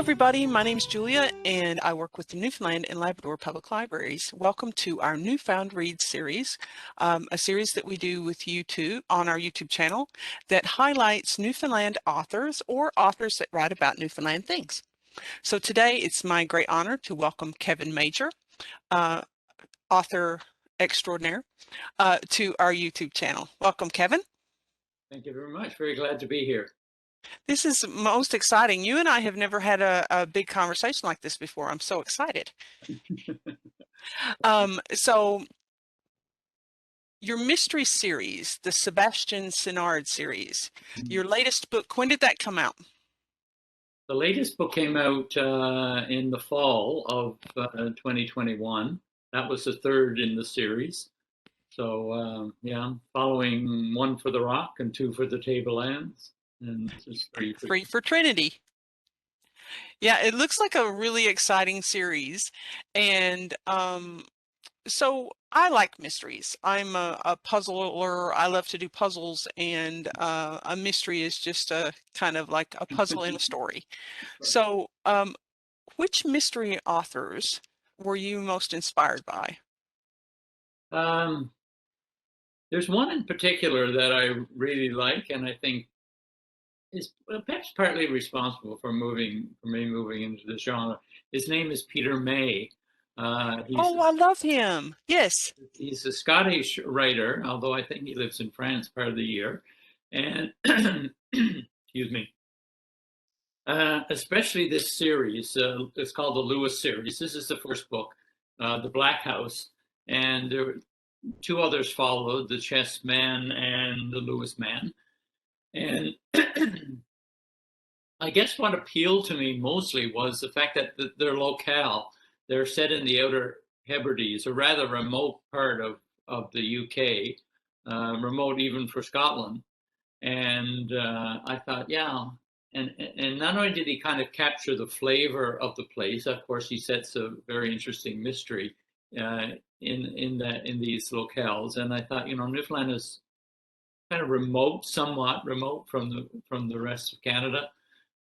everybody. My name's Julia, and I work with the Newfoundland and Labrador Public Libraries. Welcome to our Newfound Read series, a series that we do with YouTube on our YouTube channel that highlights Newfoundland authors or authors that write about Newfoundland things. So today it's my great honor to welcome Kevin Major, author extraordinaire, to our YouTube channel. Welcome, Kevin. Thank you very much. Very glad to be here. This is most exciting. You and I have never had a big conversation like this before. I'm so excited. So your mystery series, the Sebastian Sinard series, your latest book, when did that come out? The latest book came out in the fall of 2021. That was the third in the series. So yeah, I'm following one for the Rock and two for the Tablelands. And just Free for Trinity. Yeah, it looks like a really exciting series. And so I like mysteries. I'm a puzzler. I love to do puzzles, and a mystery is just a kind of like a puzzle in a story. So which mystery authors were you most inspired by? There's one in particular that I really like, and I think is perhaps partly responsible for me moving into the genre. His name is Peter May. I love him. Yes. He's a Scottish writer, although I think he lives in France part of the year. And excuse me. Especially this series, it's called the Lewis series. This is the first book, The Black House, and there were two others followed, The Chess Man and The Lewis Man. And I guess what appealed to me mostly was the fact that their locale, they're set in the Outer Hebrides, a rather remote part of the UK, remote even for Scotland. And I thought, yeah, and not only did he kind of capture the flavor of the place, of course, he sets a very interesting mystery in these locales. And I thought, you know, Newfoundland is kind of remote, somewhat remote from the rest of Canada.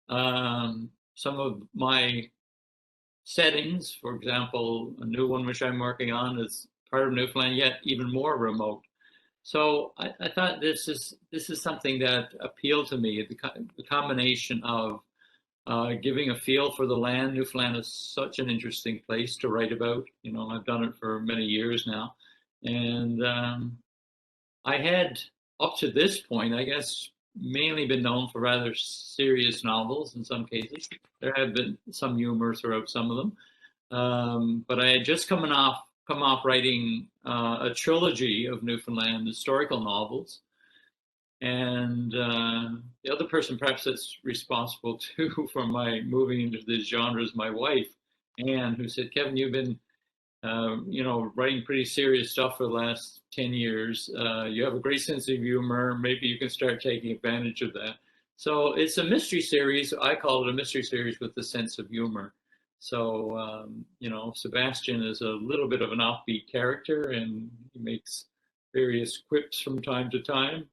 Some of my settings, for example, a new one which I'm working on is part of Newfoundland, yet even more remote. So I thought this is something that appealed to me. The combination of giving a feel for the land. Newfoundland is such an interesting place to write about. You know, I've done it for many years now, and I had up to this point, I guess, mainly been known for rather serious novels in some cases. There have been some humor throughout some of them, but I had just come off writing a trilogy of Newfoundland historical novels. And the other person perhaps that's responsible too for my moving into this genre is my wife, Anne, who said, Kevin, you've been you know, writing pretty serious stuff for the last 10 years. You have a great sense of humor. Maybe you can start taking advantage of that. So it's a mystery series. I call it a mystery series with a sense of humor. So, you know, Sebastian is a little bit of an offbeat character, and he makes various quips from time to time.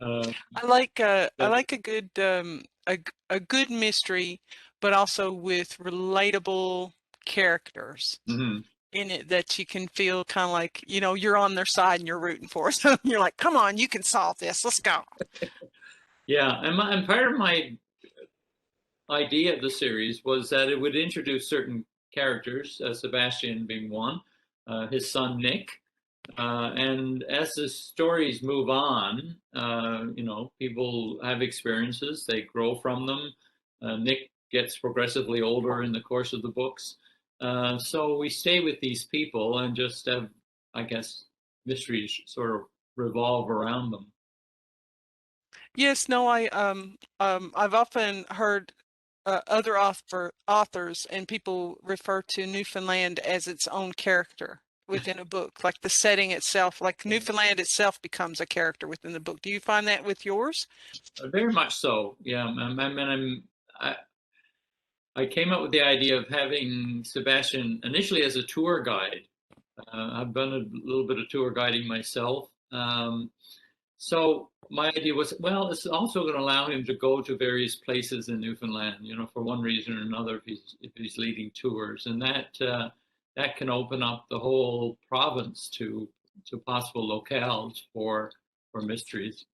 I like a good a good mystery, but also with relatable characters in it that you can feel kind of like, you know, you're on their side and you're rooting for us. So you're like, come on, you can solve this. Let's go. Yeah, and part of my idea of the series was that it would introduce certain characters, Sebastian being one, his son Nick, and as the stories move on, you know, people have experiences, they grow from them. Nick gets progressively older in the course of the books. So we stay with these people and just have, I guess, mysteries sort of revolve around them. Yes, no, I've often heard other authors and people refer to Newfoundland as its own character within a book, like the setting itself, like Newfoundland itself becomes a character within the book. Do you find that with yours? Very much so. Yeah, I came up with the idea of having Sebastian initially as a tour guide. I've done a little bit of tour guiding myself, So my idea was, well, it's also going to allow him to go to various places in Newfoundland, you know, for one reason or another, if he's leading tours, and that can open up the whole province to possible locales for mysteries.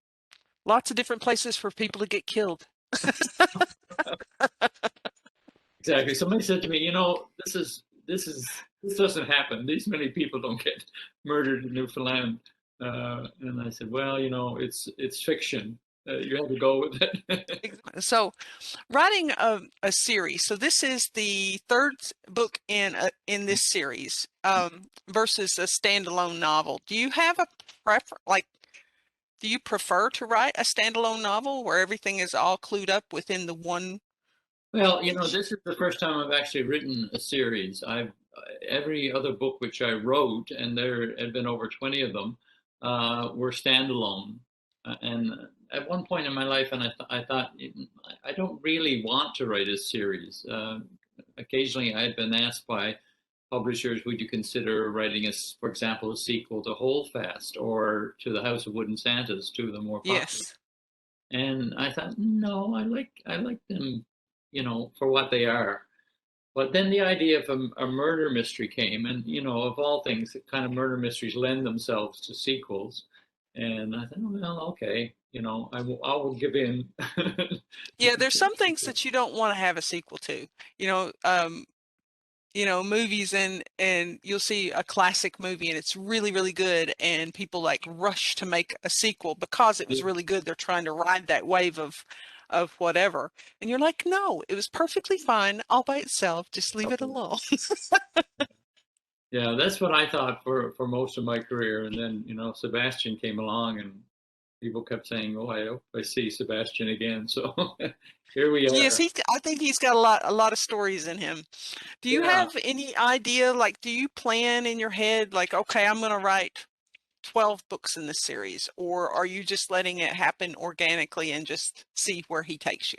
Lots of different places for people to get killed. Exactly. Somebody said to me, you know, this doesn't happen. These many people don't get murdered in Newfoundland. And I said, well, you know, it's fiction. You have to go with it. So, writing a series. So this is the third book in this series versus a standalone novel. Do you have a preference? Like, do you prefer to write a standalone novel where everything is all clued up within the one Well, you know, page? this is the first time I've actually written a series. I've every other book which I wrote, and there had been over 20 of them, were standalone. And at one point in my life, and I thought, I don't really want to write a series. Occasionally, I had been asked by publishers, would you consider writing, for example, a sequel to Holdfast or to The House of Wooden Santas, two of the more popular. Yes. And I thought, no, I like them, you know, for what they are. But then the idea of a murder mystery came, and you know, of all things, the kind of murder mysteries lend themselves to sequels. And I thought, well, okay, you know, I will give in. Yeah, there's some things that you don't want to have a sequel to. You know, movies and you'll see a classic movie and it's really, really good and people like rush to make a sequel because it was really good. They're trying to ride that wave of whatever. And you're like, no, it was perfectly fine all by itself. Just leave it alone. Yeah, that's what I thought for most of my career. And then, you know, Sebastian came along and people kept saying, oh, I hope I see Sebastian again. So here we Yes, are. I think he's got a lot of stories in him. Do you Yeah. have any idea, like, do you plan in your head, like, okay, I'm going to write 12 books in this series, or are you just letting it happen organically and just see where he takes you?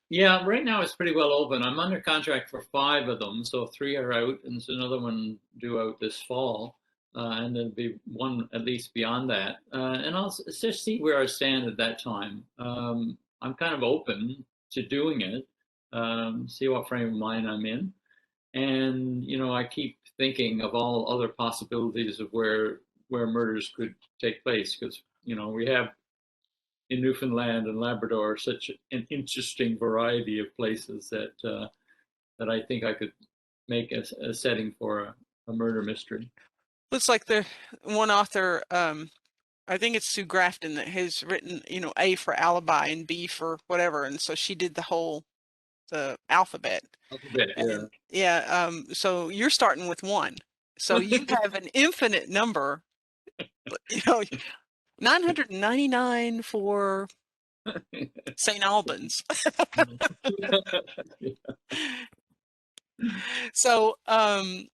Yeah, right now it's pretty well open. I'm under contract for 5 of them, so 3 are out, and there's another one due out this fall, and there'll be one at least beyond that. And I'll just see where I stand at that time. I'm kind of open to doing it, see what frame of mind I'm in, and you know, I keep thinking of all other possibilities of where murders could take place, because you know we have in Newfoundland and Labrador such an interesting variety of places that I think I could make a setting for a murder mystery. Looks like the one author, I think it's Sue Grafton, that has written, A for alibi and B for whatever, and so she did the alphabet. A bit, yeah. And yeah, so you're starting with one. So you have an infinite number, you know, 999 for St. Albans. So, I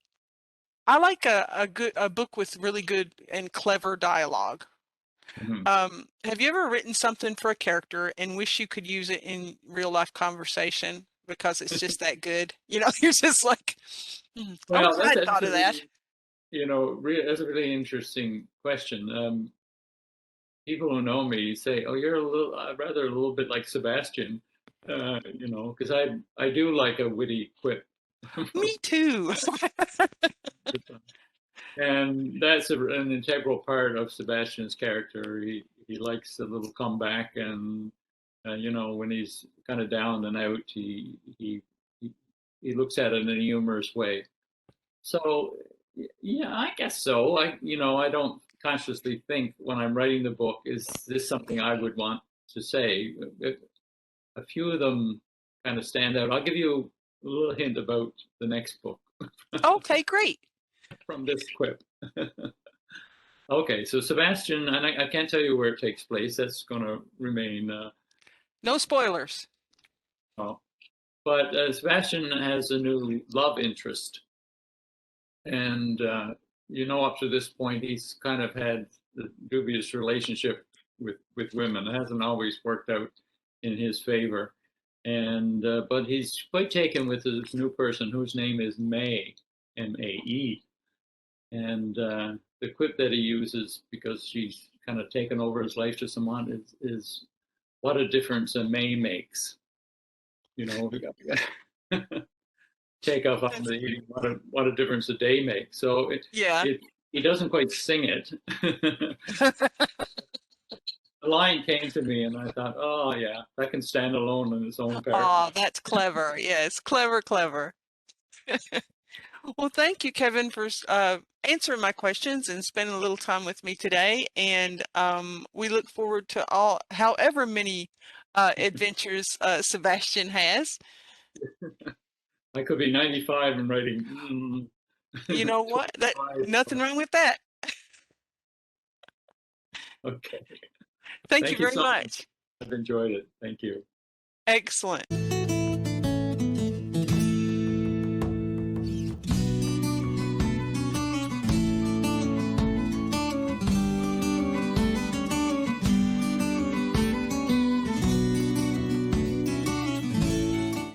like a book with really good and clever dialogue. Mhm. Have you ever written something for a character and wish you could use it in real life conversation because it's just that good? You're just like, I Well, wish I'd thought that's a of that. really, you know, that's a really interesting question. People who know me say, "Oh, you're rather a little bit like Sebastian," you know, because I do like a witty quip. Me too. And that's an integral part of Sebastian's character. He likes a little comeback, and you know, when he's kind of down and out, he he looks at it in a humorous way. So yeah, I guess so. You know, I don't consciously think when I'm writing the book, is this something I would want to say? A few of them kind of stand out. I'll give you a little hint about the next book Okay, great. from this quip. Okay, so Sebastian, and I can't tell you where it takes place. That's going to remain. No spoilers. Oh. But Sebastian has a new love interest, and you know, up to this point, he's kind of had the dubious relationship with women. It hasn't always worked out in his favor, and but he's quite taken with this new person whose name is Mae, Mae, and the quip that he uses, because she's kind of taken over his life to someone is what a difference a May makes. You know, take off on the eating. What a difference a day makes. So Yeah. he doesn't quite sing it. The line came to me, and I thought, oh yeah, that can stand alone in its own paragraph. Oh, that's clever. Yes, clever, clever. Well, thank you, Kevin, for answering my questions and spending a little time with me today. And we look forward to however many adventures Sebastian has. I could be 95 and writing. You know what? Nothing wrong with that. Okay. Thank you very so much. I've enjoyed it. Thank you. Excellent.